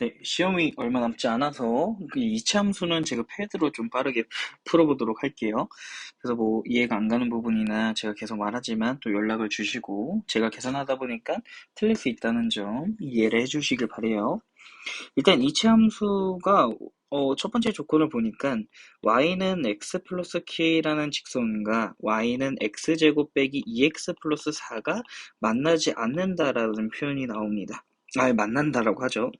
네, 시험이 얼마 남지 않아서 그 이체 함수는 제가 패드로 좀 빠르게 풀어보도록 할게요. 그래서 뭐 이해가 안 가는 부분이나 제가 계속 말하지만 또 연락을 주시고 제가 계산하다 보니까 틀릴 수 있다는 점 이해를 해주시길 바래요. 일단 이체 함수가 첫 번째 조건을 보니까 y는 x 플러스 k라는 직선과 y는 x제곱 빼기 2x 플러스 4가 만나지 않는다라는 표현이 나옵니다. 만난다라고 하죠.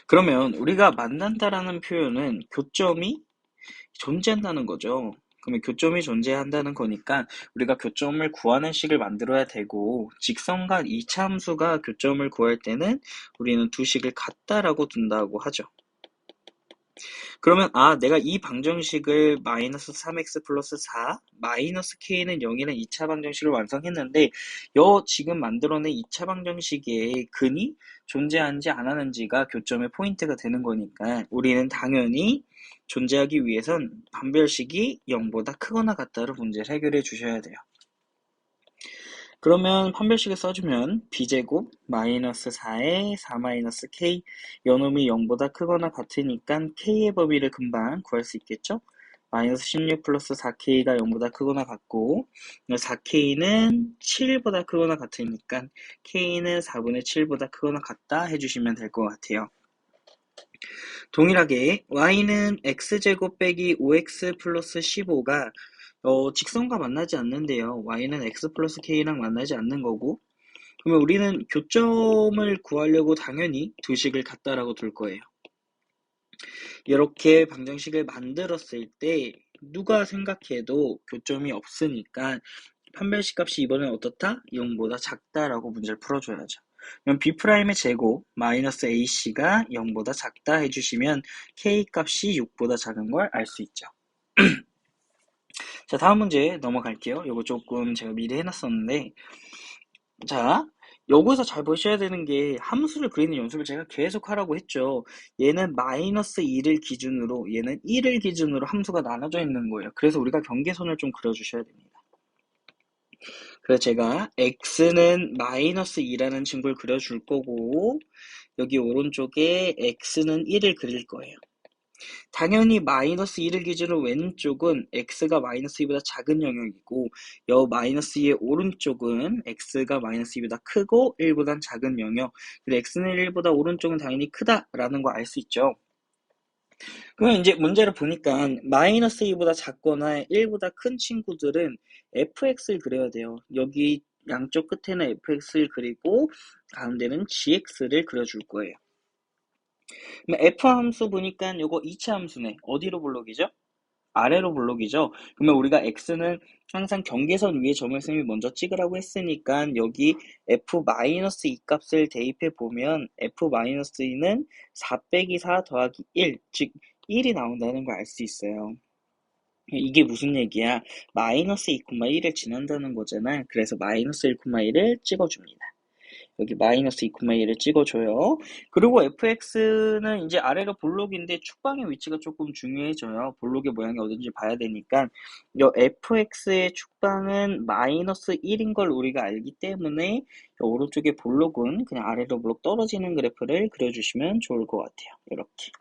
그러면 우리가 만난다라는 표현은 교점이 존재한다는 거죠. 그러면 교점이 존재한다는 거니까 우리가 교점을 구하는 식을 만들어야 되고 직선과 이차함수가 교점을 구할 때는 우리는 두 식을 같다라고 둔다고 하죠. 그러면 내가 이 방정식을 마이너스 3x 플러스 4 마이너스 k는 0이라는 2차 방정식을 완성했는데 지금 만들어낸 2차 방정식의 근이 존재하는지 안 하는지가 교점의 포인트가 되는 거니까 우리는 당연히 존재하기 위해선 판별식이 0보다 크거나 같다로 문제를 해결해 주셔야 돼요. 그러면 판별식을 써주면 b제곱 마이너스 4에 4 마이너스 k 요놈이 0보다 크거나 같으니까 k의 범위를 금방 구할 수 있겠죠? 마이너스 16 플러스 4k가 0보다 크거나 같고 4k는 7보다 크거나 같으니까 k는 4분의 7보다 크거나 같다 해주시면 될 것 같아요. 동일하게 y는 x제곱 빼기 5x 플러스 15가 직선과 만나지 않는데요. y는 x 플러스 k랑 만나지 않는 거고 그러면 우리는 교점을 구하려고 당연히 두 식을 같다라고 둘 거예요. 이렇게 방정식을 만들었을 때 누가 생각해도 교점이 없으니까 판별식 값이 이번엔 어떻다? 0보다 작다라고 문제를 풀어줘야죠. 그럼 B'의 제곱 마이너스 AC가 0보다 작다 해주시면 K 값이 6보다 작은 걸 알 수 있죠. 자, 다음 문제 넘어갈게요. 요거 조금 제가 미리 해놨었는데 자, 여기서 잘 보셔야 되는 게 함수를 그리는 연습을 제가 계속 하라고 했죠. 얘는 마이너스 2를 기준으로 얘는 1을 기준으로 함수가 나눠져 있는 거예요. 그래서 우리가 경계선을 좀 그려주셔야 됩니다. 그래서 제가 x는 마이너스 2라는 친구를 그려줄 거고 여기 오른쪽에 x는 1을 그릴 거예요. 당연히 마이너스 2를 기준으로 왼쪽은 x가 마이너스 2보다 작은 영역이고 마이너스 2의 오른쪽은 x가 마이너스 2보다 크고 1보다 작은 영역 그래서 x는 1보다 오른쪽은 당연히 크다라는 거 알 수 있죠. 그러면 이제 문제를 보니까 마이너스 2보다 작거나 1보다 큰 친구들은 fx를 그려야 돼요. 여기 양쪽 끝에는 fx를 그리고 가운데는 gx를 그려줄 거예요. f 함수 보니까 요거 이체 함수네. 어디로 블록이죠? 아래로 블록이죠. 그러면 우리가 x는 항상 경계선 위에 점을 쌤이 먼저 찍으라고 했으니까 여기 f-2 값을 대입해 보면 f-2는 4 빼기 4 더하기 1, 즉 1이 나온다는 걸 알 수 있어요. 이게 무슨 얘기야? 마이너스 2,1을 지난다는 거잖아. 그래서 마이너스 1,1을 찍어줍니다. 여기 마이너스 2,1을 찍어줘요. 그리고 fx는 이제 아래로 볼록인데 축방의 위치가 조금 중요해져요. 볼록의 모양이 어딘지 봐야 되니까 이 fx의 축방은 마이너스 1인 걸 우리가 알기 때문에 오른쪽의 볼록은 그냥 아래로 볼록 떨어지는 그래프를 그려주시면 좋을 것 같아요. 이렇게.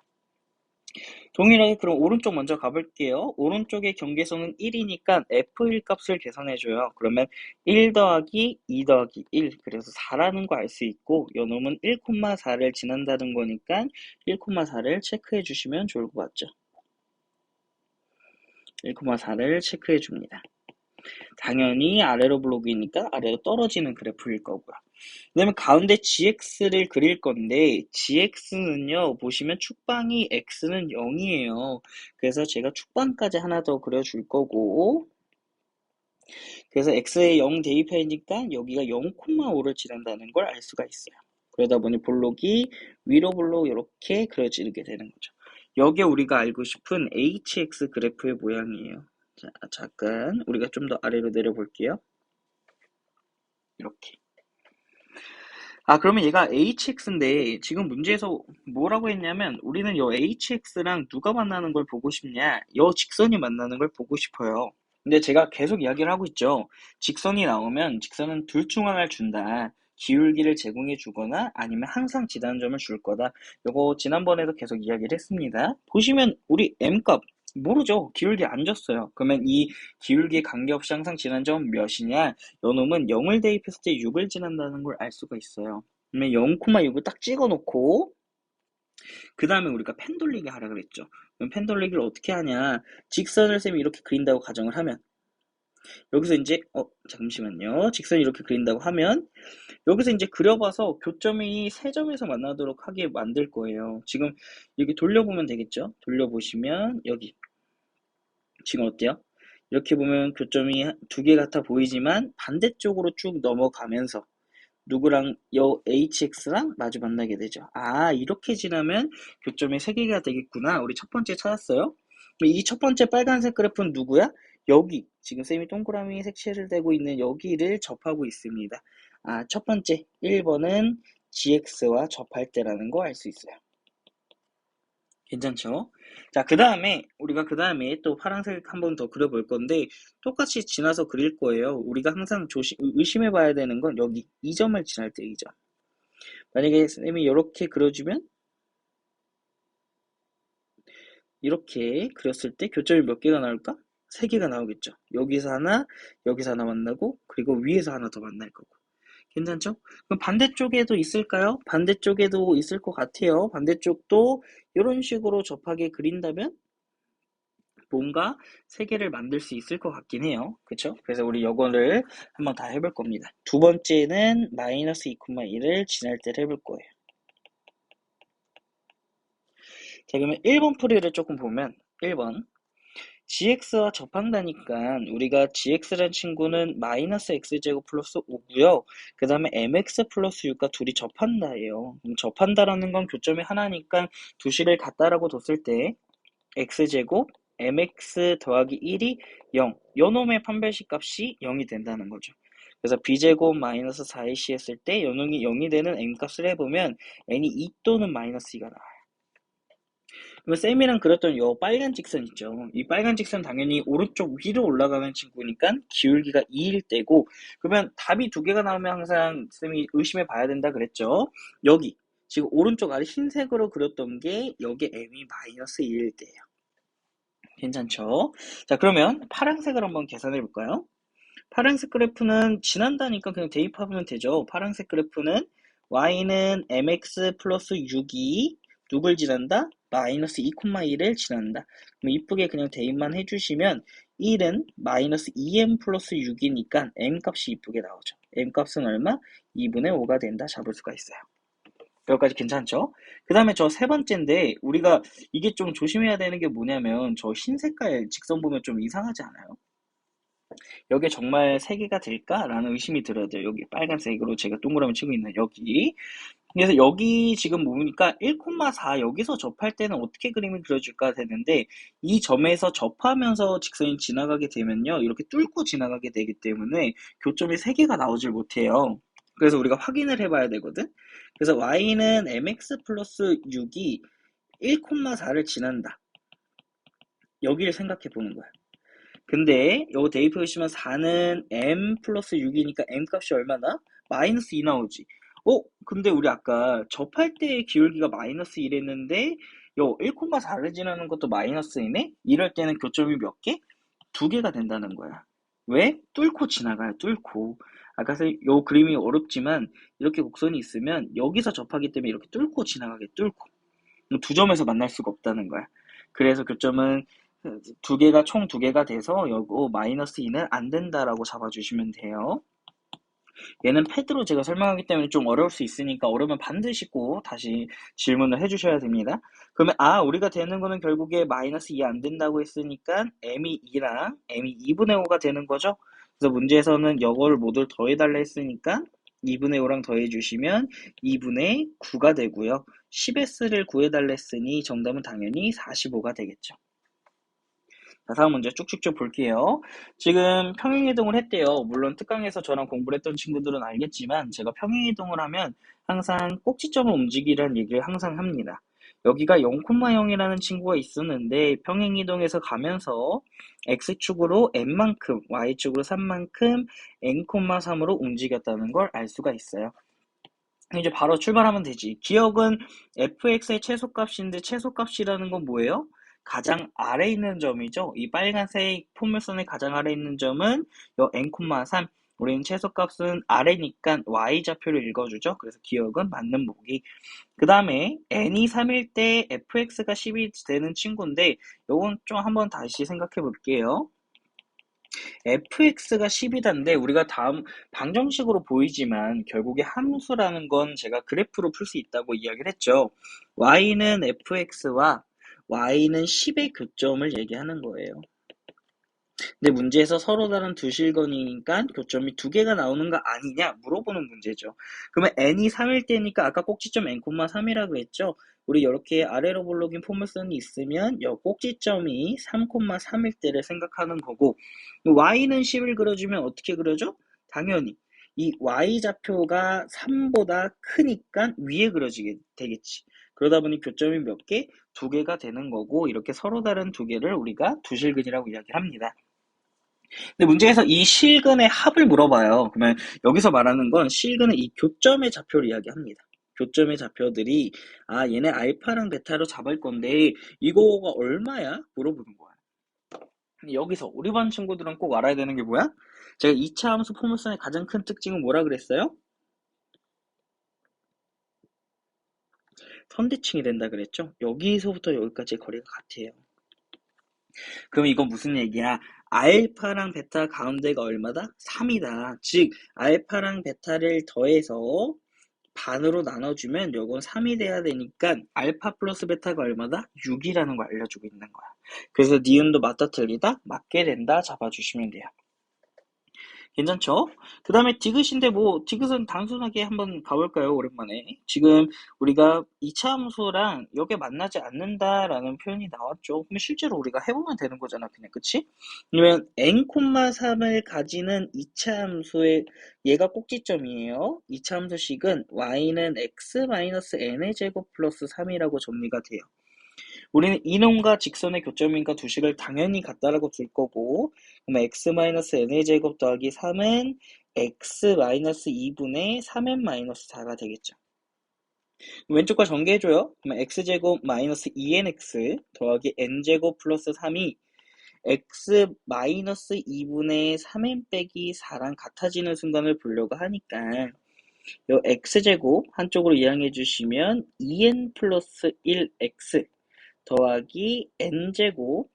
동일하게 그럼 오른쪽 먼저 가볼게요. 오른쪽의 경계선은 1이니까 f1 값을 계산해줘요. 그러면 1 더하기 2 더하기 1 그래서 4라는 거 알 수 있고 요놈은 1,4를 지난다는 거니까 1,4를 체크해 주시면 좋을 것 같죠. 1,4를 체크해 줍니다. 당연히 아래로 블록이니까 아래로 떨어지는 그래프일 거고요. 그 다음에 가운데 gx를 그릴 건데 gx는요 보시면 축방이 x는 0이에요. 그래서 제가 축방까지 하나 더 그려줄 거고 그래서 x에 0 대입하니까 여기가 0,5를 지난다는 걸 알 수가 있어요. 그러다 보니 볼록이 위로 볼록 이렇게 그려지게 되는 거죠. 여기에 우리가 알고 싶은 hx 그래프의 모양이에요. 자, 잠깐 우리가 좀 더 아래로 내려볼게요. 이렇게. 그러면 얘가 hx인데 지금 문제에서 뭐라고 했냐면 우리는 요 hx랑 누가 만나는 걸 보고 싶냐? 요 직선이 만나는 걸 보고 싶어요. 근데 제가 계속 이야기를 하고 있죠. 직선이 나오면 직선은 둘 중 하나를 준다. 기울기를 제공해 주거나 아니면 항상 지단점을 줄 거다. 요거 지난번에도 계속 이야기를 했습니다. 보시면 우리 M값 모르죠. 기울기 안 줬어요. 그러면 이 기울기에 관계없이 항상 지난점 몇이냐? 요놈은 0을 대입했을 때 6을 지난다는 걸 알 수가 있어요. 그러면 0,6을 딱 찍어 놓고 그 다음에 우리가 펜 돌리기 하라 그랬죠. 그럼 펜 돌리기를 어떻게 하냐? 직선을 쌤이 이렇게 그린다고 가정을 하면 여기서 이제 잠시만요. 직선을 이렇게 그린다고 하면 여기서 이제 그려봐서 교점이 세 점에서 만나도록 하게 만들 거예요. 지금 여기 돌려보면 되겠죠? 돌려보시면 여기 지금 어때요? 이렇게 보면 교점이 두 개 같아 보이지만 반대쪽으로 쭉 넘어가면서 누구랑 HX랑 마주 만나게 되죠. 아, 이렇게 지나면 교점이 세 개가 되겠구나. 우리 첫 번째 찾았어요. 이 첫 번째 빨간색 그래프는 누구야? 여기 지금 쌤이 동그라미 색칠을 대고 있는 여기를 접하고 있습니다. 아, 첫 번째 1번은 GX와 접할 때라는 거 알 수 있어요. 괜찮죠? 자, 우리가 그 다음에 또 파란색 한 번 더 그려볼 건데, 똑같이 지나서 그릴 거예요. 우리가 항상 의심해 봐야 되는 건 여기, 이 점을 지날 때 이 점. 만약에 쌤이 이렇게 그려주면, 이렇게 그렸을 때 교점이 몇 개가 나올까? 세 개가 나오겠죠. 여기서 하나 만나고, 그리고 위에서 하나 더 만날 거고. 괜찮죠? 그럼 반대쪽에도 있을까요? 반대쪽에도 있을 것 같아요. 반대쪽도 이런 식으로 접하게 그린다면 뭔가 세 개를 만들 수 있을 것 같긴 해요. 그쵸? 그래서 우리 요거를 한번 다 해볼 겁니다. 두 번째는 마이너스 2,1을 지날 때를 해볼 거예요. 자, 그러면 1번 풀이를 조금 보면 1번 gx와 접한다니까 우리가 gx라는 친구는 마이너스 x제곱 플러스 5고요. 그 다음에 mx 플러스 6과 둘이 접한다예요. 접한다라는 건 교점이 하나니까 두 식을 같다라고 뒀을 때 x제곱 mx 더하기 1이 0. 요놈의 판별식 값이 0이 된다는 거죠. 그래서 b제곱 마이너스 4ac 했을 때 요놈이 0이 되는 n값을 해보면 n이 2 또는 마이너스 2가 나와요. 그러면 쌤이랑 그렸던 요 빨간 직선 있죠. 이 빨간 직선 당연히 오른쪽 위로 올라가는 친구니까 기울기가 2일 때고 그러면 답이 두 개가 나오면 항상 쌤이 의심해 봐야 된다 그랬죠. 여기 지금 오른쪽 아래 흰색으로 그렸던 게 여기 m이 마이너스 2일 때예요. 괜찮죠? 자, 그러면 파란색을 한번 계산해 볼까요? 파란색 그래프는 지난다니까 그냥 대입하면 되죠. 파란색 그래프는 y는 mx 플러스 6이 누굴 지난다? 마이너스 2,1을 지난다. 그럼 이쁘게 그냥 대입만 해주시면 1은 마이너스 2m 플러스 6이니까 m 값이 이쁘게 나오죠. m 값은 얼마? 2분의 5가 된다. 잡을 수가 있어요. 여기까지 괜찮죠? 그 다음에 저 세 번째인데 우리가 이게 좀 조심해야 되는 게 뭐냐면 저 흰 색깔 직선 보면 좀 이상하지 않아요? 여기에 정말 세 개가 될까라는 의심이 들어요. 여기 빨간색으로 제가 동그라미 치고 있는 여기. 그래서 여기 지금 보니까 1,4 여기서 접할 때는 어떻게 그림을 그려줄까 되는데 이 점에서 접하면서 직선이 지나가게 되면요. 이렇게 뚫고 지나가게 되기 때문에 교점이 세 개가 나오질 못해요. 그래서 우리가 확인을 해봐야 되거든. 그래서 y는 mx 플러스 6이 1,4를 지난다. 여기를 생각해 보는 거야. 근데 요거 대입해 보시면 4는 m 플러스 6이니까 m 값이 얼마나? 마이너스 2 나오지. 근데 우리 아까 접할 때 기울기가 마이너스 1 했는데 요 1,4를 지나는 것도 마이너스 2네? 이럴 때는 교점이 몇 개? 두 개가 된다는 거야. 왜? 뚫고 지나가요, 뚫고. 아까 요 그림이 어렵지만 이렇게 곡선이 있으면 여기서 접하기 때문에 이렇게 뚫고 지나가게 뚫고. 두 점에서 만날 수가 없다는 거야. 그래서 교점은 총 두 개가 돼서 요거 마이너스 2는 안 된다라고 잡아주시면 돼요. 얘는 패드로 제가 설명하기 때문에 좀 어려울 수 있으니까 어려우면 반드시 꼭 다시 질문을 해주셔야 됩니다. 그러면 우리가 되는 거는 결국에 마이너스 2 안 된다고 했으니까 m이 2랑 m이 2분의 5가 되는 거죠. 그래서 문제에서는 이거를 모두 더해달라 했으니까 2분의 5랑 더해주시면 2분의 9가 되고요. 10s를 구해달라 했으니 정답은 당연히 45가 되겠죠. 자, 다음 문제 쭉쭉쭉 볼게요. 지금 평행이동을 했대요. 물론 특강에서 저랑 공부를 했던 친구들은 알겠지만 제가 평행이동을 하면 항상 꼭지점을 움직이라는 얘기를 항상 합니다. 여기가 0,0이라는 친구가 있었는데 평행이동에서 가면서 x축으로 n만큼, y축으로 3만큼 n,3으로 움직였다는 걸 알 수가 있어요. 이제 바로 출발하면 되지. 기억은 fx의 최소값인데 최소값이라는 건 뭐예요? 가장 아래 있는 점이죠. 이 빨간색 포물선의 가장 아래 있는 점은 요 n,3. 우리는 최소값은 아래니까 y좌표를 읽어주죠. 그래서 기억은 맞는 보기. 그 다음에 n이 3일 때 fx가 10이 되는 친구인데 요건 좀 한번 다시 생각해 볼게요. fx가 10이다인데 우리가 다음 방정식으로 보이지만 결국에 함수라는 건 제가 그래프로 풀 수 있다고 이야기를 했죠. y는 fx와 y는 10의 교점을 얘기하는 거예요. 근데 문제에서 서로 다른 두 실근이니까 교점이 두 개가 나오는 거 아니냐 물어보는 문제죠. 그러면 n이 3일 때니까 아까 꼭지점 n,3이라고 했죠. 우리 이렇게 아래로 볼록인 포물선이 있으면 이 꼭지점이 3,3일 때를 생각하는 거고 y는 10을 그려주면 어떻게 그려줘? 당연히 이 y좌표가 3보다 크니까 위에 그려지게 되겠지. 그러다 보니 교점이 몇 개? 두 개가 되는 거고 이렇게 서로 다른 두 개를 우리가 두실근이라고 이야기를 합니다. 근데 문제에서 이 실근의 합을 물어봐요. 그러면 여기서 말하는 건 실근의 이 교점의 좌표를 이야기합니다. 교점의 좌표들이 얘네 알파랑 베타로 잡을 건데 이거가 얼마야? 물어보는 거야. 근데 여기서 우리 반 친구들은 꼭 알아야 되는 게 뭐야? 제가 2차 함수 포물선의 가장 큰 특징은 뭐라 그랬어요? 선대칭이 된다 그랬죠? 여기서부터 여기까지의 거리가 같아요. 그럼 이건 무슨 얘기야? 알파랑 베타 가운데가 얼마다? 3이다. 즉 알파랑 베타를 더해서 반으로 나눠주면 요건 3이 돼야 되니까 알파 플러스 베타가 얼마다? 6이라는 걸 알려주고 있는 거야. 그래서 니은도 맞다 틀리다? 맞게 된다 잡아주시면 돼요. 괜찮죠? 그 다음에 디귿인데 뭐 디귿은 단순하게 한번 가볼까요? 오랜만에. 지금 우리가 2차 함수랑 이게 만나지 않는다라는 표현이 나왔죠. 그럼 실제로 우리가 해보면 되는 거잖아. 그냥 그치? 그러면 n,3을 가지는 2차 함수의 얘가 꼭지점이에요. 2차 함수식은 y는 x-n의 제곱 플러스 3이라고 정리가 돼요. 우리는 이놈과 직선의 교점인과 두식을 당연히 같다라고 둘 거고 그러면 x-n의 제곱 더하기 3은 x-2분의 3n-4가 되겠죠. 왼쪽과 전개해줘요. 그러면 x제곱 마이너스 2nx 더하기 n제곱 플러스 3이 x-2분의 3n 빼기 4랑 같아지는 순간을 보려고 하니까 요 x제곱 한쪽으로 이항해 주시면 2n 플러스 1x 더하기 n제곱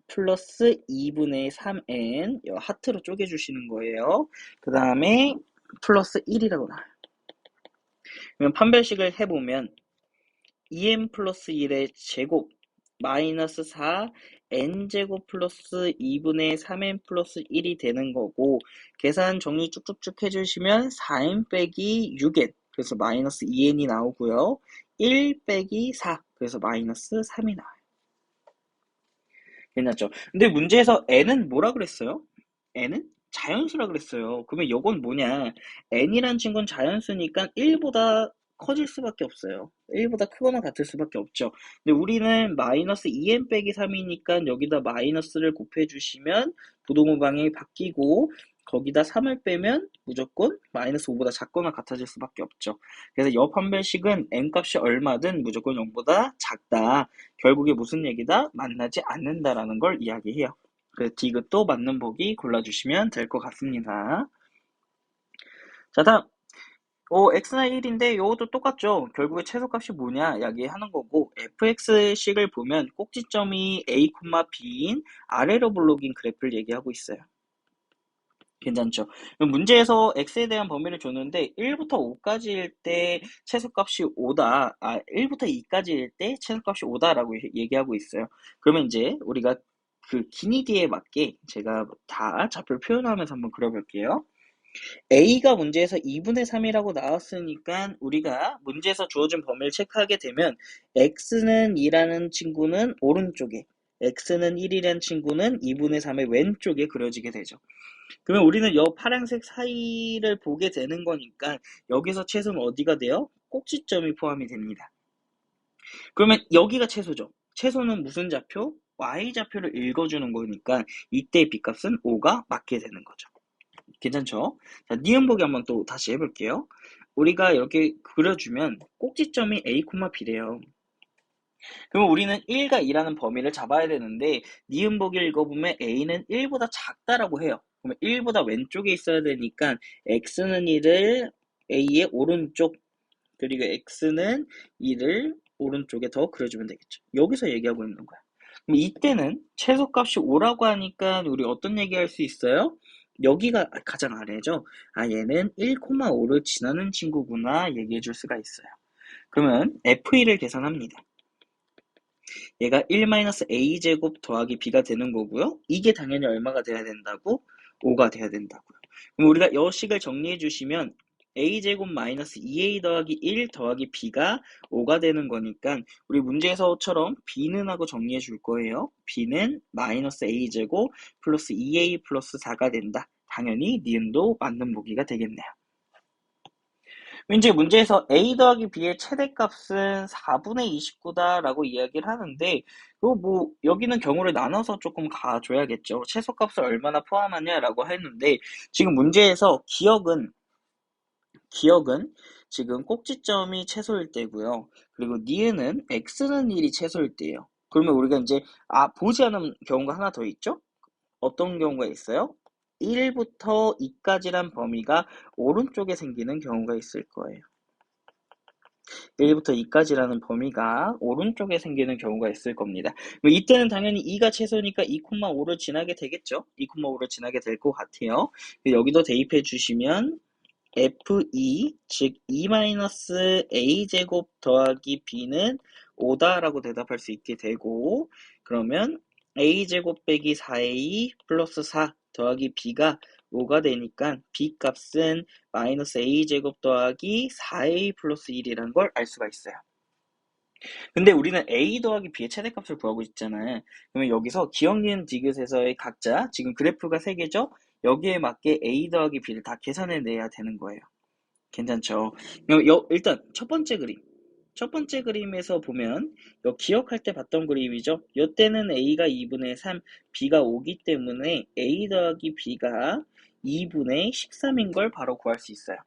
플러스 2분의 3n 하트로 쪼개주시는 거예요. 그 다음에 플러스 1이라고 나와요. 그러면 판별식을 해보면 2n 플러스 1의 제곱 마이너스 4 n제곱 플러스 2분의 3n 플러스 1이 되는 거고 계산 정리 쭉쭉쭉 해주시면 4n 빼기 6n 그래서 마이너스 2n이 나오고요. 1 빼기 4 그래서 마이너스 3이 나와요. 괜찮죠? 근데 문제에서 n은 뭐라 그랬어요? n은 자연수라 그랬어요. 그러면 요건 뭐냐? n이란 친구는 자연수니까 1보다 커질 수밖에 없어요. 1보다 크거나 같을 수밖에 없죠. 근데 우리는 마이너스 2n 빼기 3이니까 여기다 마이너스를 곱해주시면 부동호 방향이 바뀌고 거기다 3을 빼면 무조건 마이너스 5보다 작거나 같아질 수밖에 없죠. 그래서 옆 판별식은 n값이 얼마든 무조건 0보다 작다. 결국에 무슨 얘기다? 만나지 않는다라는 걸 이야기해요. 그 디귿도 맞는 보기 골라주시면 될 것 같습니다. 자, 다음. x나 1인데 이것도 똑같죠. 결국에 최소값이 뭐냐 이야기하는 거고 fx식을 보면 꼭지점이 a, b인 아래로 블록인 그래프를 얘기하고 있어요. 괜찮죠? 문제에서 x에 대한 범위를 줬는데 1부터 5까지일 때 최소값이 5다. 1부터 2까지일 때 최소값이 5다라고 얘기하고 있어요. 그러면 이제 우리가 그 기니디에 맞게 제가 다 좌표를 표현하면서 한번 그려볼게요. a가 문제에서 2분의 3이라고 나왔으니까 우리가 문제에서 주어진 범위를 체크하게 되면 x는 2라는 친구는 오른쪽에 x는 1이라는 친구는 2분의 3의 왼쪽에 그려지게 되죠. 그러면 우리는 이 파란색 사이를 보게 되는 거니까 여기서 최소는 어디가 돼요? 꼭지점이 포함이 됩니다. 그러면 여기가 최소죠. 최소는 무슨 좌표? y좌표를 읽어주는 거니까 이때 b값은 5가 맞게 되는 거죠. 괜찮죠? 자, 니은 보기 한번 또 다시 해볼게요. 우리가 이렇게 그려주면 꼭지점이 A, B래요. 그럼 우리는 1과 2라는 범위를 잡아야 되는데 니은보기를 읽어보면 A는 1보다 작다라고 해요. 그러면 1보다 왼쪽에 있어야 되니까 X는 1을 A의 오른쪽 그리고 X는 2를 오른쪽에 더 그려주면 되겠죠. 여기서 얘기하고 있는 거야. 그럼 이때는 최소값이 5라고 하니까 우리 어떤 얘기할 수 있어요? 여기가 가장 아래죠. 아, 얘는 1,5를 지나는 친구구나 얘기해 줄 수가 있어요. 그러면 F1을 계산합니다. 얘가 1-a제곱 더하기 b가 되는 거고요. 이게 당연히 얼마가 돼야 된다고? 5가 돼야 된다고요. 그럼 우리가 여식을 정리해 주시면 a제곱 마이너스 2a 더하기 1 더하기 b가 5가 되는 거니까 우리 문제에서처럼 b는 하고 정리해 줄 거예요. b는 마이너스 a제곱 플러스 2a 플러스 4가 된다. 당연히 니은도 맞는 보기가 되겠네요. 이제 문제에서 a 더하기 b의 최대값은 4분의 29다라고 이야기를 하는데 뭐 여기는 경우를 나눠서 조금 가줘야겠죠. 최소값을 얼마나 포함하냐라고 했는데 지금 문제에서 기억은 지금 꼭지점이 최소일 때고요. 그리고 니은은 x는 1이 최소일 때예요. 그러면 우리가 이제 보지 않은 경우가 하나 더 있죠? 어떤 경우가 있어요? 1부터 2까지란 범위가 오른쪽에 생기는 경우가 있을 거예요. 1부터 2까지라는 범위가 오른쪽에 생기는 경우가 있을 겁니다. 이때는 당연히 2가 최소니까 2,5를 지나게 되겠죠? 2,5를 지나게 될 것 같아요. 여기도 대입해 주시면 F2, 즉 2-a제곱 더하기 b는 5다라고 대답할 수 있게 되고 그러면 a제곱 빼기 4a 플러스 4 더하기 b가 5가 되니까 b 값은 마이너스 a제곱 더하기 4a 플러스 1이라는 걸 알 수가 있어요. 근데 우리는 a 더하기 b의 최대값을 구하고 있잖아요. 그러면 여기서 기억, 니은, 디귿에서의 각자 지금 그래프가 3개죠? 여기에 맞게 a 더하기 b를 다 계산해 내야 되는 거예요. 괜찮죠? 그럼 일단 첫 번째 그림. 첫 번째 그림에서 보면 기억할 때 봤던 그림이죠. 이때는 a가 2분의 3, b가 5기 때문에 a 더하기 b가 2분의 13인 걸 바로 구할 수 있어요.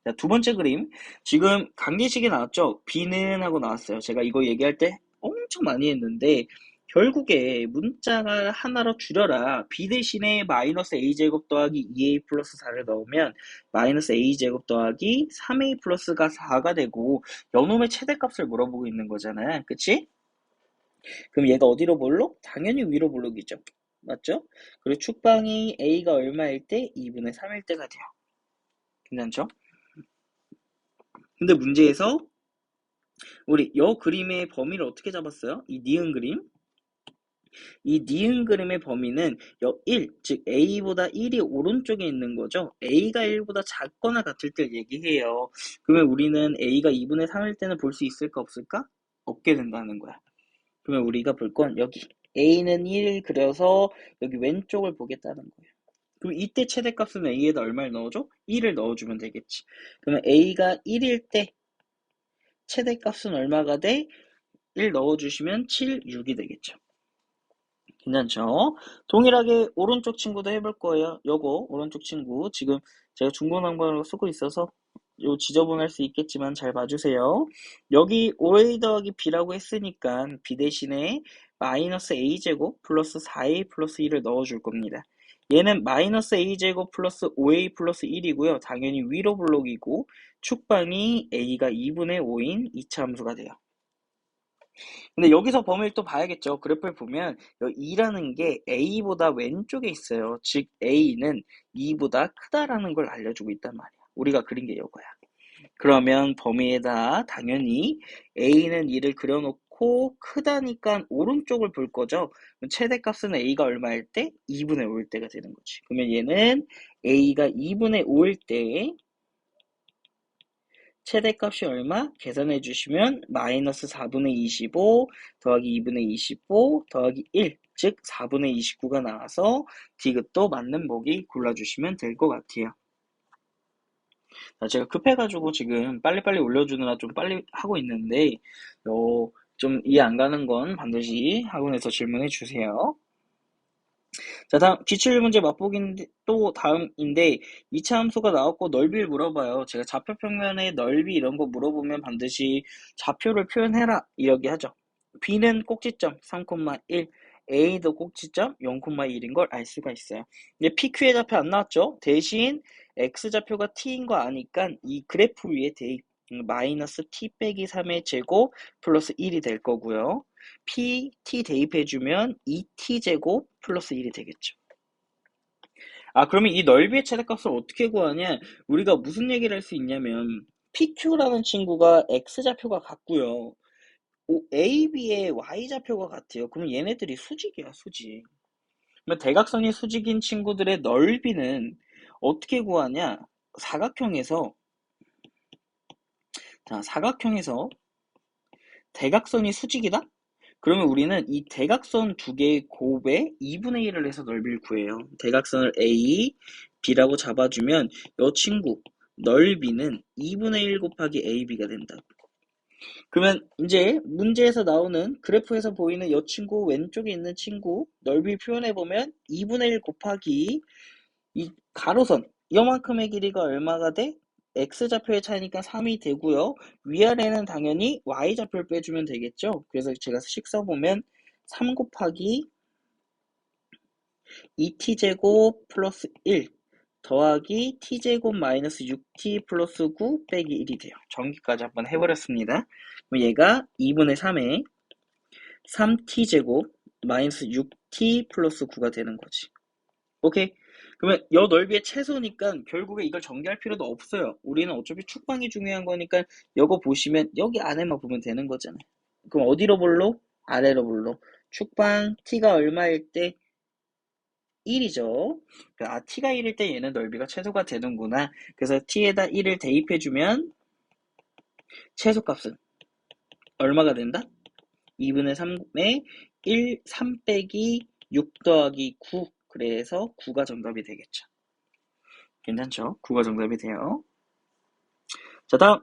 자, 두 번째 그림. 지금 강제식이 나왔죠? b는 하고 나왔어요. 제가 이거 얘기할 때 엄청 많이 했는데 결국에 문자가 하나로 줄여라. b 대신에 마이너스 a제곱 더하기 2a 플러스 4를 넣으면 마이너스 a제곱 더하기 3a 플러스가 4가 되고 요놈의 최대값을 물어보고 있는 거잖아요. 그치? 그럼 얘가 어디로 볼록? 당연히 위로 볼록이죠. 맞죠? 그리고 축방이 a가 얼마일 때? 2분의 3일 때가 돼요. 괜찮죠? 근데 문제에서 우리 여 그림의 범위를 어떻게 잡았어요? 이 니은 그림. 이 니은 그림의 범위는 1, 즉 a보다 1이 오른쪽에 있는 거죠. a가 1보다 작거나 같을 때 얘기해요. 그러면 우리는 a가 2분의 3일 때는 볼 수 있을까 없을까? 없게 된다는 거야. 그러면 우리가 볼 건 여기 a는 1 그려서 여기 왼쪽을 보겠다는 거예요. 그럼 이때 최대값은 a에다 얼마를 넣어줘? 1을 넣어주면 되겠지. 그러면 a가 1일 때 최대값은 얼마가 돼? 1 넣어주시면 7, 6이 되겠죠. 괜찮죠? 동일하게 오른쪽 친구도 해볼 거예요. 요거 오른쪽 친구 지금 제가 중고난관으로 쓰고 있어서 요 지저분할 수 있겠지만 잘 봐주세요. 여기 5a 더하기 b라고 했으니까 b 대신에 마이너스 a제곱 플러스 4a 플러스 1을 넣어줄 겁니다. 얘는 마이너스 a제곱 플러스 5a 플러스 1이고요. 당연히 위로 블록이고 축방이 a가 2분의 5인 2차 함수가 돼요. 근데 여기서 범위를 또 봐야겠죠. 그래프를 보면 2라는 게 a보다 왼쪽에 있어요. 즉 a는 2보다 크다라는 걸 알려주고 있단 말이야. 우리가 그린 게 이거야. 그러면 범위에다 당연히 a는 2를 그려놓고 크다니까 오른쪽을 볼 거죠. 최대값은 a가 얼마일 때? 2분의 5일 때가 되는 거지. 그러면 얘는 a가 2분의 5일 때 최대값이 얼마? 계산해 주시면 마이너스 4분의 25 더하기 2분의 25 더하기 1, 즉 4분의 29가 나와서 디귿도 맞는 보기 골라주시면 될 것 같아요. 제가 급해가지고 지금 빨리빨리 올려주느라 좀 빨리 하고 있는데 좀 이해 안 가는 건 반드시 학원에서 질문해 주세요. 자, 다음 기출 문제 맛보기인데 또 다음인데 2차 함수가 나왔고 넓이를 물어봐요. 제가 좌표 평면의 넓이 이런 거 물어보면 반드시 좌표를 표현해라 이렇게 하죠. B는 꼭지점 3,1, A도 꼭지점 0,1인 걸 알 수가 있어요. 근데 PQ의 좌표 안 나왔죠? 대신 X좌표가 T인 거 아니까 이 그래프 위에 대입 마이너스 T 빼기 3의 제곱 플러스 1이 될 거고요. T 대입해주면 2T제곱 플러스 1이 되겠죠. 아, 그러면 이 넓이의 최대값을 어떻게 구하냐? 우리가 무슨 얘기를 할 수 있냐면, PQ라는 친구가 X좌표가 같고요. AB의 Y좌표가 같아요. 그럼 얘네들이 수직이야, 수직. 그러면 대각선이 수직인 친구들의 넓이는 어떻게 구하냐? 사각형에서, 자, 사각형에서 대각선이 수직이다? 그러면 우리는 이 대각선 두 개의 곱에 2분의 1을 해서 넓이를 구해요. 대각선을 A, B라고 잡아주면 이 친구 넓이는 2분의 1 곱하기 AB가 된다. 그러면 이제 문제에서 나오는 그래프에서 보이는 이 친구 왼쪽에 있는 친구 넓이 표현해보면 2분의 1 곱하기 이 가로선 이만큼의 길이가 얼마가 돼? X좌표의 차이니까 3이 되고요. 위아래는 당연히 Y좌표를 빼주면 되겠죠. 그래서 제가 식 써보면 3 곱하기 2t제곱 플러스 1 더하기 t제곱 마이너스 6t 플러스 9 빼기 1이 돼요. 전기까지 한번 해버렸습니다. 그럼 얘가 2분의 3에 3t제곱 마이너스 6t 플러스 9가 되는 거지. 오케이. 그러면 여 넓이의 최소니까 결국에 이걸 전개할 필요도 없어요. 우리는 어차피 축방이 중요한 거니까 이거 보시면 여기 안에만 보면 되는 거잖아요. 그럼 어디로 볼로? 아래로 볼로. 축방 t가 얼마일 때? 1이죠. 아, t가 1일 때 얘는 넓이가 최소가 되는구나. 그래서 t에다 1을 대입해주면 최소값은 얼마가 된다? 2분의 3에 1, 3 빼기 6 더하기 9. 그래서 9가 정답이 되겠죠. 괜찮죠? 9가 정답이 돼요. 자, 다음.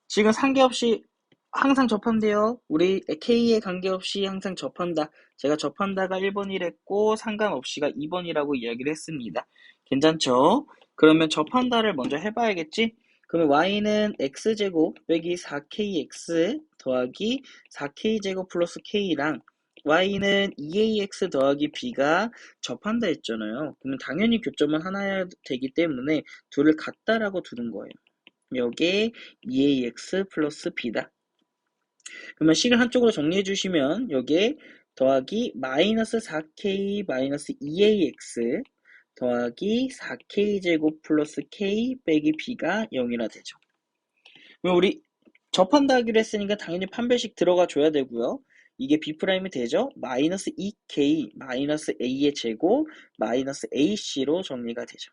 지금 상관없이 항상 접한대요. 우리 K에 관계없이 항상 접한다. 제가 접한다가 1번이랬고 상관없이가 2번이라고 이야기를 했습니다. 괜찮죠? 그러면 접한다를 먼저 해봐야겠지? 그러면 y는 x제곱 빼기 4kx 더하기 4k제곱 플러스 k랑 y는 2ax 더하기 b가 접한다 했잖아요. 그러면 당연히 교점은 하나야 되기 때문에 둘을 같다라고 두는 거예요. 요게 2ax 플러스 b다. 그러면 식을 한쪽으로 정리해 주시면 요게 더하기 마이너스 4k 마이너스 2ax 더하기 4k제곱 플러스 k 빼기 b가 0이라 되죠. 그럼 우리 접한다 하기로 했으니까 당연히 판별식 들어가 줘야 되고요. 이게 b'이 되죠. 마이너스 2k 마이너스 a의 제곱 마이너스 ac로 정리가 되죠.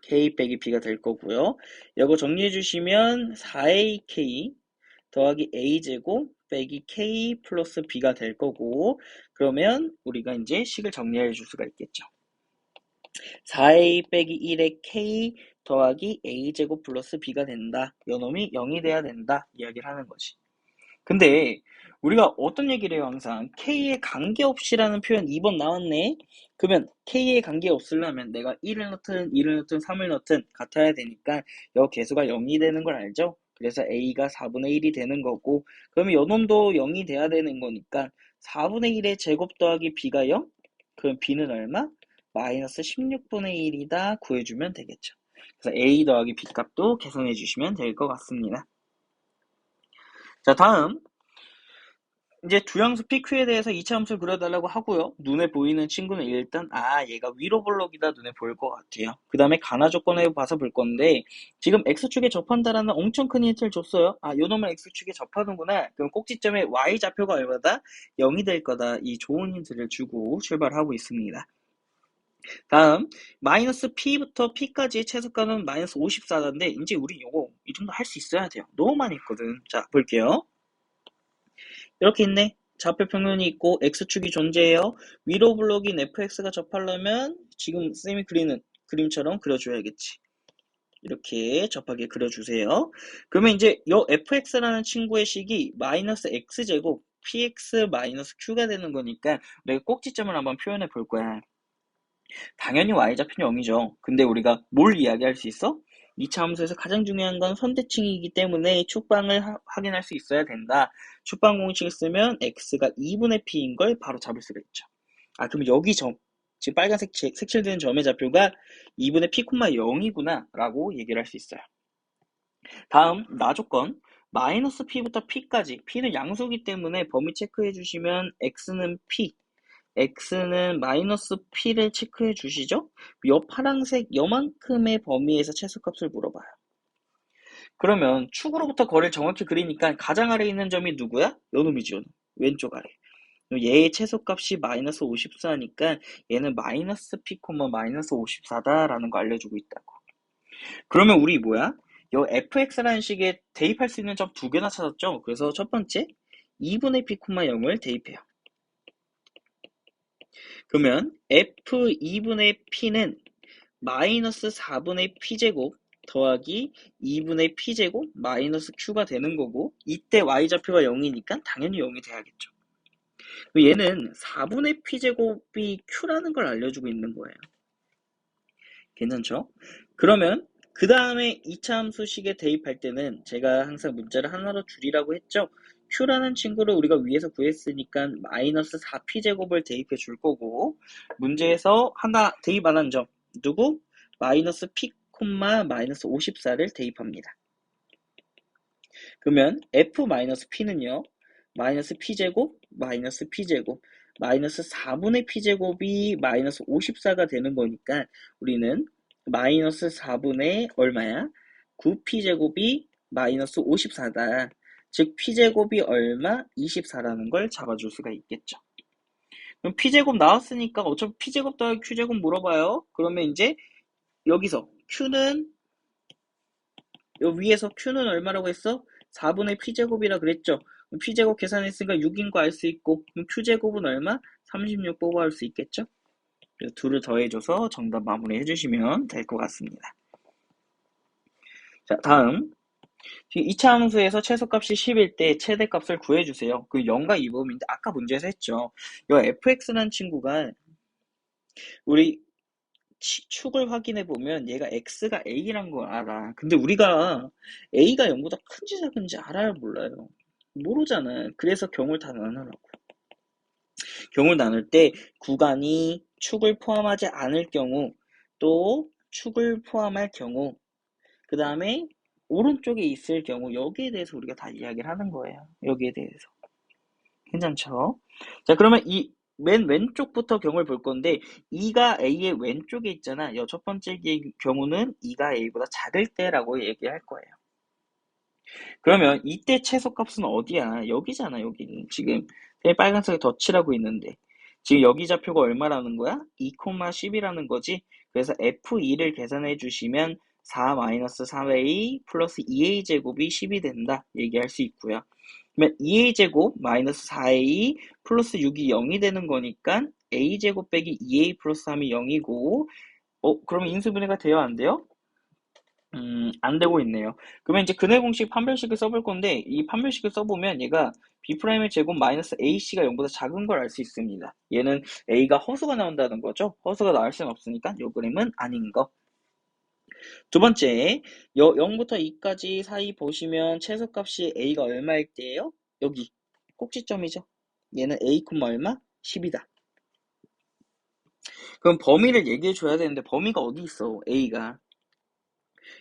k 빼기 b가 될 거고요. 이거 정리해 주시면 4ak 더하기 a제곱 빼기 k 플러스 b가 될 거고, 그러면 우리가 이제 식을 정리해 줄 수가 있겠죠. 4a 빼기 1의 k 더하기 a제곱 플러스 b가 된다. 요 놈이 0이 돼야 된다. 이야기를 하는 거지. 근데 우리가 어떤 얘기를 해요? 항상 K에 관계없이라는 표현 2번 나왔네. 그러면 K에 관계없으려면 내가 1을 넣든 2를 넣든 3을 넣든 같아야 되니까 여 개수가 0이 되는 걸 알죠? 그래서 A가 4분의 1이 되는 거고, 그러면 요 놈도 0이 돼야 되는 거니까 4분의 1의 제곱 더하기 B가 0? 그럼 B는 얼마? 마이너스 16분의 1이다 구해주면 되겠죠. 그래서 A 더하기 B 값도 계산해 주시면 될 것 같습니다. 자, 다음 이제 두양수 PQ에 대해서 2차 함수를 그려달라고 하고요. 눈에 보이는 친구는 일단 얘가 위로 볼록이다 눈에 보일 것 같아요. 그 다음에 가나 조건을 봐서 볼 건데 지금 X축에 접한다라는 엄청 큰 힌트를 줬어요. 요 놈을 X축에 접하는구나. 그럼 꼭지점에 Y좌표가 얼마다? 0이 될 거다. 이 좋은 힌트를 주고 출발하고 있습니다. 다음 마이너스 P부터 P까지의 최소값은 마이너스 54인데 이제 우리 요거 이 정도 할 수 있어야 돼요. 너무 많이 있거든. 자, 볼게요. 이렇게 있네. 좌표 평면이 있고 x축이 존재해요. 위로 블록인 fx가 접하려면 지금 쌤이 그리는 그림처럼 그려줘야겠지. 이렇게 접하게 그려주세요. 그러면 이제 요 fx라는 친구의 식이 마이너스 x제곱 px 마이너스 q가 되는 거니까 내가 꼭지점을 한번 표현해 볼 거야. 당연히 y좌표는 0이죠. 근데 우리가 뭘 이야기할 수 있어? 2차 함수에서 가장 중요한 건 선대칭이기 때문에 축방을 확인할 수 있어야 된다. 축방 공식을 쓰면 x가 2분의 p인 걸 바로 잡을 수가 있죠. 그럼 여기 점, 지금 빨간색 색칠된 점의 좌표가 2분의 p, 0이구나 라고 얘기를 할 수 있어요. 다음 나조건 마이너스 p부터 p까지, p는 양수이기 때문에 범위 체크해 주시면 x는 p, x는 마이너스 p를 체크해 주시죠. 요 파란색 요만큼의 범위에서 최소값을 물어봐요. 그러면 축으로부터 거리를 정확히 그리니까 가장 아래에 있는 점이 누구야? 요놈이죠. 왼쪽 아래. 얘의 최소값이 마이너스 54니까 얘는 마이너스 p, 마이너스 54다라는 거 알려주고 있다고. 그러면 우리 뭐야? 요 fx라는 식에 대입할 수 있는 점 두 개나 찾았죠? 그래서 첫 번째 2분의 p, 0을 대입해요. 그러면 f2분의 p는 마이너스 4분의 p제곱 더하기 2분의 p제곱 마이너스 q가 되는 거고, 이때 y좌표가 0이니까 당연히 0이 돼야겠죠. 얘는 4분의 p제곱이 q라는 걸 알려주고 있는 거예요. 괜찮죠? 그러면 그 다음에 2차 함수식에 대입할 때는 제가 항상 문자를 하나로 줄이라고 했죠. q라는 친구를 우리가 위에서 구했으니까 마이너스 4p제곱을 대입해 줄 거고, 문제에서 하나 대입 안 한 점 누구? 마이너스 p, 마이너스 54를 대입합니다. 그러면 f-p는요 마이너스 p제곱 마이너스 p제곱 마이너스 4분의 p제곱이 마이너스 54가 되는 거니까 우리는 마이너스 4분의 얼마야? 9p제곱이 마이너스 54다. 즉 p제곱이 얼마? 24라는 걸 잡아줄 수가 있겠죠. 그럼 p제곱 나왔으니까 어차피 p제곱 더하기 q제곱 물어봐요. 그러면 이제 여기서 q는 요 위에서 q는 얼마라고 했어? 4분의 p제곱이라 그랬죠. p제곱 계산했으니까 6인 거 알 수 있고, 그럼 q제곱은 얼마? 36 뽑아올 수 있겠죠? 그래서 둘을 더해줘서 정답 마무리 해주시면 될 것 같습니다. 자, 다음 2차 함수에서 최소값이 10일 때 최대값을 구해주세요. 그 0과 2범위인데 아까 문제에서 했죠. 이 fx라는 친구가 우리 축을 확인해 보면 얘가 x가 a란 걸 알아. 근데 우리가 a가 0보다 큰지 작은지 알아요, 몰라요? 모르잖아. 그래서 경우를 다 나누라고. 경우를 나눌 때 구간이 축을 포함하지 않을 경우, 또 축을 포함할 경우, 그 다음에 오른쪽에 있을 경우, 여기에 대해서 우리가 다 이야기를 하는 거예요. 여기에 대해서. 괜찮죠? 자, 그러면 이 맨 왼쪽부터 경우를 볼 건데 2가 A의 왼쪽에 있잖아. 이 첫 번째 경우는 2가 A보다 작을 때라고 얘기할 거예요. 그러면 이때 최소값은 어디야? 여기잖아, 여기. 지금 빨간색에 덧칠하고 있는데 지금 여기 좌표가 얼마라는 거야? 2,10이라는 거지. 그래서 F2를 계산해 주시면 4-4A 플러스 2A 제곱이 10이 된다 얘기할 수 있고요. 그러면 2a제곱 마이너스 4a 플러스 6이 0이 되는 거니까 a제곱 빼기 2a 플러스 3이 0이고, 그러면 인수분해가 돼요, 안 돼요? 안 되고 있네요. 그러면 이제 근해 공식 판별식을 써볼 건데, 이 판별식을 써보면 얘가 b'의 제곱 마이너스 ac가 0보다 작은 걸 알 수 있습니다. 얘는 a가 허수가 나온다는 거죠. 허수가 나올 수는 없으니까 요 그림은 아닌 거. 두 번째, 0부터 2까지 사이 보시면 최소값이 a가 얼마일 때예요? 여기 꼭지점이죠. 얘는 a, 얼마? 10이다. 그럼 범위를 얘기해 줘야 되는데 범위가 어디 있어? a가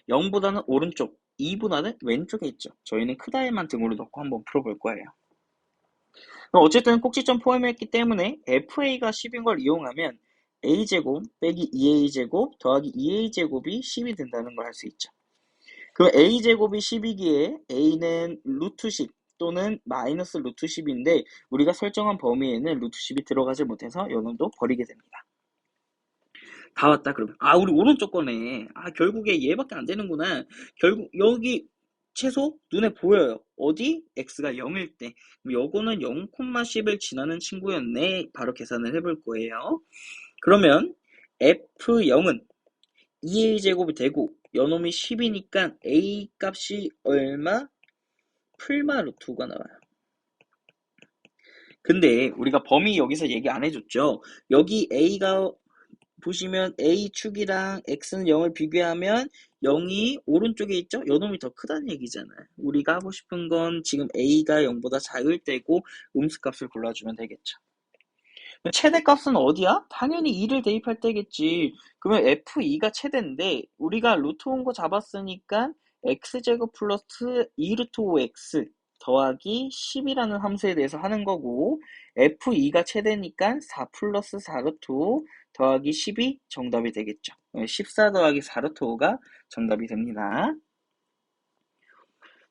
0보다는 오른쪽, 2보다는 왼쪽에 있죠. 저희는 크다에만 등으로 넣고 한번 풀어볼 거예요. 그럼 어쨌든 꼭지점 포함했기 때문에 fa가 10인 걸 이용하면 a제곱 빼기 2a제곱 더하기 2a제곱이 10이 된다는 걸 알 수 있죠. 그럼 a제곱이 10이기에 a는 루트 10 또는 마이너스 루트 10인데 우리가 설정한 범위에는 루트 10이 들어가지 못해서 요놈도 버리게 됩니다. 다 왔다 그러면 우리 오른쪽 거네. 결국에 얘밖에 안 되는구나. 결국 여기 최소 눈에 보여요. 어디? x가 0일 때. 그럼 요거는 0,10을 지나는 친구였네. 바로 계산을 해볼 거예요. 그러면 f0은 2a제곱이 되고 요놈이 10이니까 a 값이 얼마? 풀마 루트 5가 나와요. 근데 우리가 범위 여기서 얘기 안 해줬죠. 여기 A가 보시면 A축이랑 X는 0을 비교하면 0이 오른쪽에 있죠? 요놈이 더 크다는 얘기잖아요. 우리가 하고 싶은 건 지금 A가 0보다 작을 때고 음수값을 골라주면 되겠죠. 최대값은 어디야? 당연히 2를 대입할 때겠지. 그러면 F2가 최대인데 우리가 루트 온 거 잡았으니까 x제곱 플러스 2 루트 5x 더하기 10이라는 함수에 대해서 하는 거고 F2가 최대니까 4 플러스 4 루트 5 더하기 10이 정답이 되겠죠. 14 더하기 4 루트 5가 정답이 됩니다.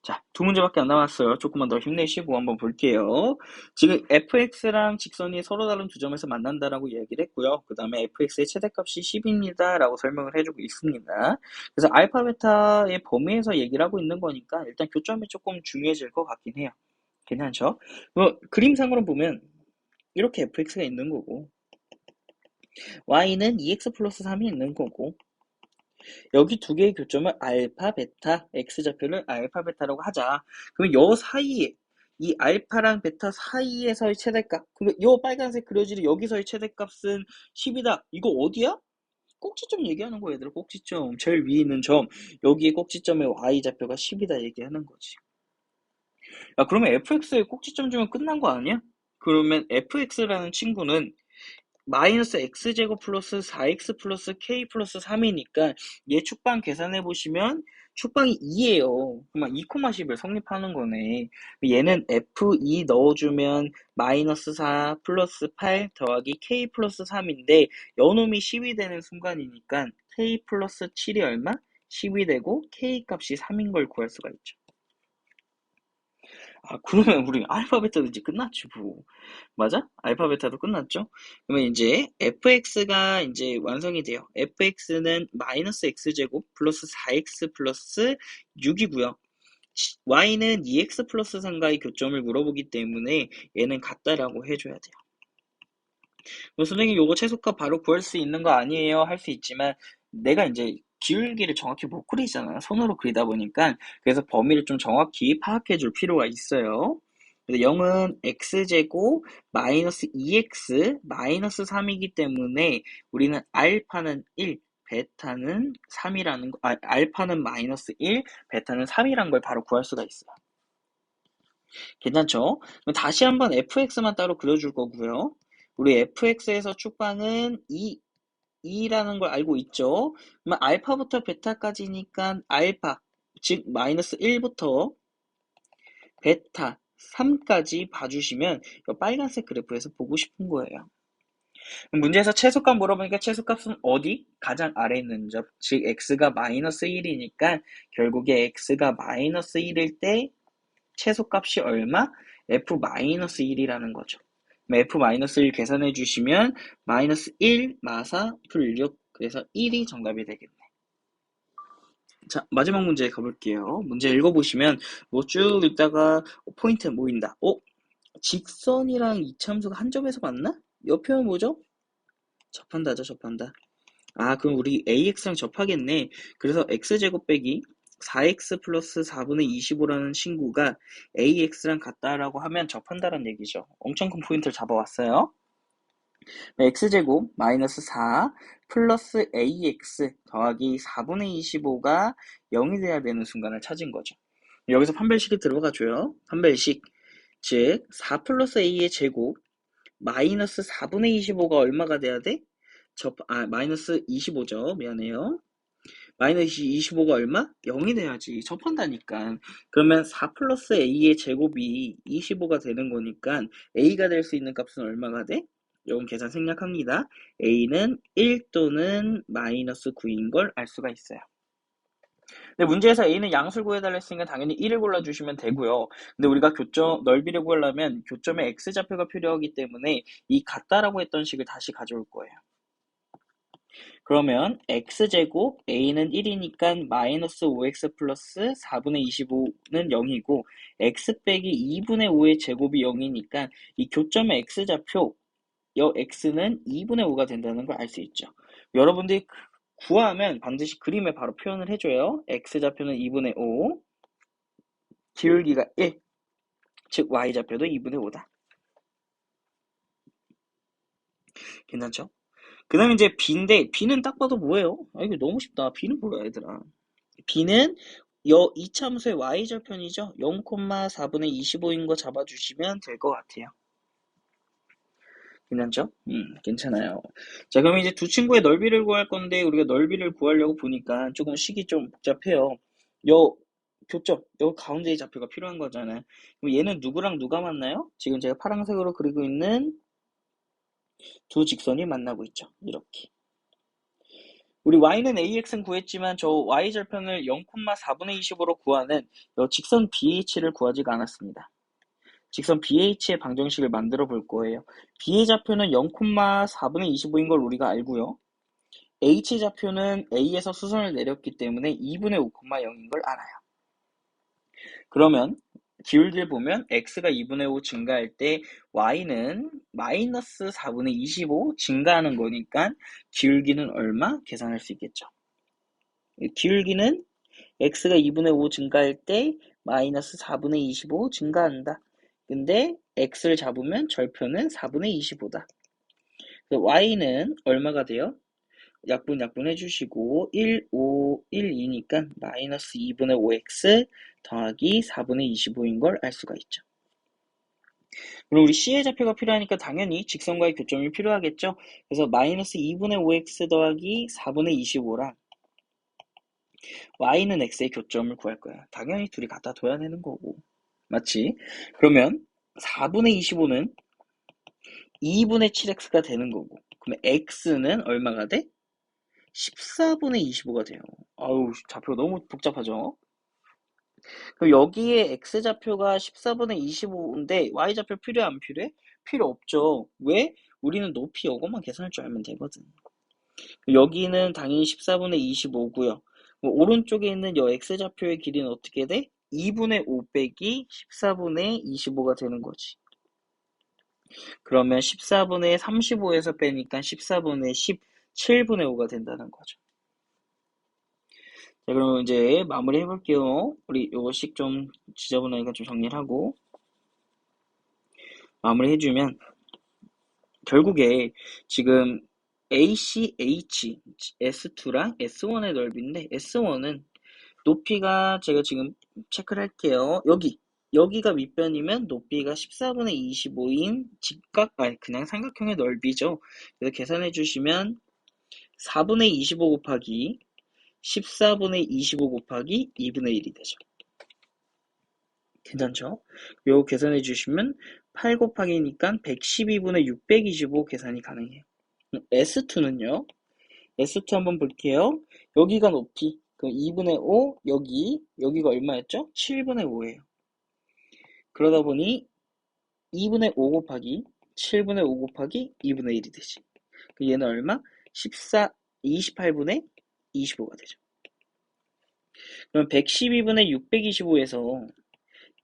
자, 두 문제밖에 안 남았어요. 조금만 더 힘내시고 한번 볼게요. 지금 fx랑 직선이 서로 다른 두 점에서 만난다라고 얘기를 했고요. 그 다음에 fx의 최대값이 10입니다. 라고 설명을 해주고 있습니다. 그래서 알파, 베타의 범위에서 얘기를 하고 있는 거니까 일단 교점이 조금 중요해질 것 같긴 해요. 괜찮죠? 그림상으로 보면 이렇게 fx가 있는 거고 y는 2x 플러스 3이 있는 거고 여기 두 개의 교점을 알파, 베타, x좌표를 알파, 베타라고 하자. 그러면 요 사이에 이 알파랑 베타 사이에서의 최대값 그러면 요 빨간색 그려지는 여기서의 최대값은 10이다. 이거 어디야? 꼭지점 얘기하는 거야 얘들아. 꼭지점 제일 위에 있는 점 여기에 꼭지점의 y좌표가 10이다 얘기하는 거지. 야 그러면 fx의 꼭지점 주면 끝난 거 아니야? 그러면 fx라는 친구는 마이너스 x제곱 플러스 4x 플러스 k 플러스 3이니까 얘 축방 계산해 보시면 축방이 2예요. 그러면 2,10을 성립하는 거네. 얘는 f2 넣어주면 마이너스 4 플러스 8 더하기 k 플러스 3인데 요놈이 10이 되는 순간이니까 k 플러스 7이 얼마? 10이 되고 k 값이 3인 걸 구할 수가 있죠. 아 그러면 우리 알파벳도 이제 끝났지 뭐. 맞아? 알파 베타도 끝났죠? 그러면 이제 fx가 이제 완성이 돼요. fx는 마이너스 x제곱 플러스 4x 플러스 6이고요. y는 2x 플러스 3과의 교점을 물어보기 때문에 얘는 같다라고 해줘야 돼요. 선생님 요거 최소값 바로 구할 수 있는 거 아니에요? 할 수 있지만 내가 이제 기울기를 정확히 못 그리잖아요. 손으로 그리다 보니까 그래서 범위를 좀 정확히 파악해 줄 필요가 있어요. 0은 x제곱 마이너스 2x 마이너스 3이기 때문에 우리는 알파는 1, 베타는 3이라는 거, 알파는 마이너스 1, 베타는 3이라는 걸 바로 구할 수가 있어요. 괜찮죠? 그럼 다시 한번 fx만 따로 그려줄 거고요. 우리 fx에서 축방은 2라는 걸 알고 있죠? 그러면 알파부터 베타까지니까 알파, 즉 마이너스 1부터 베타 3까지 봐주시면 이 빨간색 그래프에서 보고 싶은 거예요. 문제에서 최소값 물어보니까 최소값은 어디? 가장 아래에 있는 점, 즉 x가 마이너스 1이니까 결국에 x가 마이너스 1일 때 최소값이 얼마? f-1이라는 거죠. f-1 계산해 주시면 마이너스 1 마사 풀 6, 그래서 1이 정답이 되겠네. 자, 마지막 문제 가볼게요. 문제 읽어보시면 뭐 쭉 읽다가 포인트 모인다. 직선이랑 이참수가 한 점에서 만나? 옆표현 뭐죠? 접한다죠, 접한다. 아, 그럼 우리 AX랑 접하겠네. 그래서 X제곱 빼기 4X 플러스 4분의 25라는 친구가 AX랑 같다라고 하면 접한다는 얘기죠. 엄청 큰 포인트를 잡아왔어요. X제곱 마이너스 4 플러스 AX 더하기 4분의 25가 0이 돼야 되는 순간을 찾은 거죠. 여기서 판별식이 들어가줘요. 판별식. 즉, 4 플러스 A의 제곱 마이너스 4분의 25가 얼마가 돼야 돼? 마이너스 25죠. 미안해요. 마이너스 25가 얼마? 0이 돼야지. 접한다니까. 그러면 4 플러스 a의 제곱이 25가 되는 거니까 a가 될 수 있는 값은 얼마가 돼? 이건 계산 생략합니다. a는 1 또는 마이너스 9인 걸 알 수가 있어요. 근데 문제에서 a는 양수를 구해달라 했으니까 당연히 1을 골라주시면 되고요. 근데 우리가 교점 넓이를 구하려면 교점의 x좌표가 필요하기 때문에 이 같다라고 했던 식을 다시 가져올 거예요. 그러면 x제곱 a는 1이니까 마이너스 5x 플러스 4분의 25는 0이고 x 빼기 2분의 5의 제곱이 0이니까 이 교점의 x좌표 여 x는 2분의 5가 된다는 걸 알 수 있죠. 여러분들이 구하면 반드시 그림에 바로 표현을 해줘요. x좌표는 2분의 5, 기울기가 1, 즉 y좌표도 2분의 5다. 괜찮죠? 그 다음에 이제 b인데, b는 딱 봐도 뭐예요? 아, 이거 너무 쉽다. b는 뭐야, 얘들아? b는 이 참수의 y절편이죠? 0,4분의 25인 거 잡아주시면 될 것 같아요. 괜찮죠? 괜찮아요. 자, 그럼 이제 두 친구의 넓이를 구할 건데, 우리가 넓이를 구하려고 보니까 조금 식이 좀 복잡해요. 요 교점, 요 가운데의 좌표가 필요한 거잖아요. 그럼 얘는 누구랑 누가 만나요? 지금 제가 파란색으로 그리고 있는 두 직선이 만나고 있죠. 이렇게. 우리 y는 ax는 구했지만 저 y절편을 0,4분의 25로 구하는 요 직선 BH를 구하지가 않았습니다. 직선 BH의 방정식을 만들어 볼 거예요. B의 좌표는 0,4분의 25인 걸 우리가 알고요. H 좌표는 A에서 수선을 내렸기 때문에 2분의 5,0인 걸 알아요. 그러면 기울기를 보면 x가 2분의 5 증가할 때 y는 마이너스 4분의 25 증가하는 거니까 기울기는 얼마? 계산할 수 있겠죠. 기울기는 x가 2분의 5 증가할 때 마이너스 4분의 25 증가한다. 근데 x를 잡으면 절편은 4분의 25다. y는 얼마가 돼요? 약분 해주시고 1, 5, 1, 2니까 마이너스 2분의 5x 더하기 4분의 25인 걸 알 수가 있죠. 그럼 우리 C의 좌표가 필요하니까 당연히 직선과의 교점이 필요하겠죠. 그래서 마이너스 2분의 5x 더하기 4분의 25랑 y는 x의 교점을 구할 거야. 당연히 둘이 갖다 둬야 되는 거고. 맞지? 그러면 4분의 25는 2분의 7x가 되는 거고. 그러면 x는 얼마가 돼? 14분의 25가 돼요. 아우, 좌표가 너무 복잡하죠? 그럼 여기에 x좌표가 14분의 25인데 y좌표 필요해 안 필요해? 필요 없죠. 왜? 우리는 높이 이것만 계산할 줄 알면 되거든. 여기는 당연히 14분의 25고요. 오른쪽에 있는 여 x좌표의 길이는 어떻게 돼? 2분의 5 빼기 14분의 25가 되는 거지. 그러면 14분의 35에서 빼니까 14분의 17분의 5가 된다는 거죠. 자, 그럼 이제 마무리 해볼게요. 우리 요거씩 좀 지저분하니까 좀 정리를 하고 마무리 해주면 결국에 지금 ACH, S2랑 S1의 넓이인데 S1은 높이가 제가 지금 체크를 할게요. 여기가 밑변이면 높이가 14분의 25인 그냥 삼각형의 넓이죠. 그래서 계산해 주시면 4분의 25 곱하기 14분의 25 곱하기 2분의 1이 되죠. 괜찮죠? 요거 계산해 주시면 8 곱하기니까 112분의 625 계산이 가능해요. S2는요? S2 한번 볼게요. 여기가 높이. 그럼 2분의 5, 여기가 얼마였죠? 7분의 5예요. 그러다 보니 2분의 5 곱하기 7분의 5 곱하기 2분의 1이 되지. 얘는 얼마? 28분의 25가 되죠. 그럼 112분의 625에서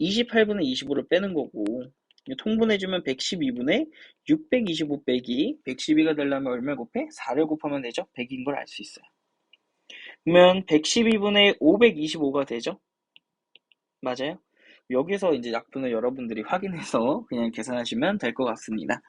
28분의 25를 빼는 거고 통분해주면 112분의 625 빼기 112가 되려면 얼마 곱해? 4를 곱하면 되죠? 100인 걸 알 수 있어요. 그러면 112분의 525가 되죠? 맞아요? 여기서 이제 약분을 여러분들이 확인해서 그냥 계산하시면 될 것 같습니다.